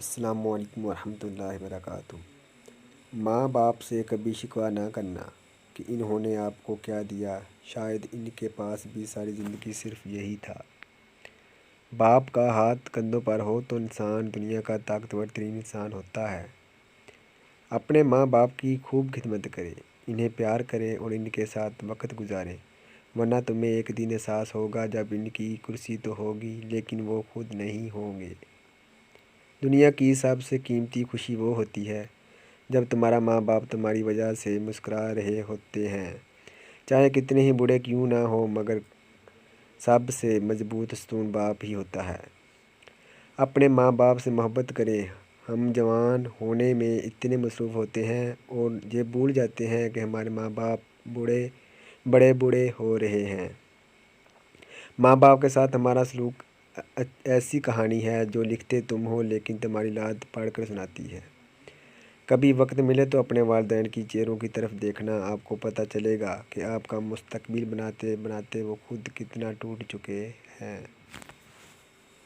السلام علیکم ورحمۃ اللہ وبرکاتہ۔ ماں باپ سے کبھی شکوہ نہ کرنا کہ انہوں نے آپ کو کیا دیا، شاید ان کے پاس بھی ساری زندگی صرف یہی تھا۔ باپ کا ہاتھ کندھوں پر ہو تو انسان دنیا کا طاقتور ترین انسان ہوتا ہے۔ اپنے ماں باپ کی خوب خدمت کرے، انہیں پیار کرے اور ان کے ساتھ وقت گزارے، ورنہ تمہیں ایک دن احساس ہوگا جب ان کی کرسی تو ہوگی لیکن وہ خود نہیں ہوں گے۔ دنیا کی سب سے قیمتی خوشی وہ ہوتی ہے جب تمہارا ماں باپ تمہاری وجہ سے مسکرا رہے ہوتے ہیں، چاہے کتنے ہی بوڑھے کیوں نہ ہو، مگر سب سے مضبوط ستون باپ ہی ہوتا ہے۔ اپنے ماں باپ سے محبت کریں۔ ہم جوان ہونے میں اتنے مصروف ہوتے ہیں اور یہ بھول جاتے ہیں کہ ہمارے ماں باپ بڑے بوڑھے ہو رہے ہیں۔ ماں باپ کے ساتھ ہمارا سلوک ایسی کہانی ہے جو لکھتے تم ہو لیکن تمہاری اولاد پڑھ کر سناتی ہے۔ کبھی وقت ملے تو اپنے والدین کی چہروں کی طرف دیکھنا، آپ کو پتہ چلے گا کہ آپ کا مستقبل بناتے بناتے وہ خود کتنا ٹوٹ چکے ہیں۔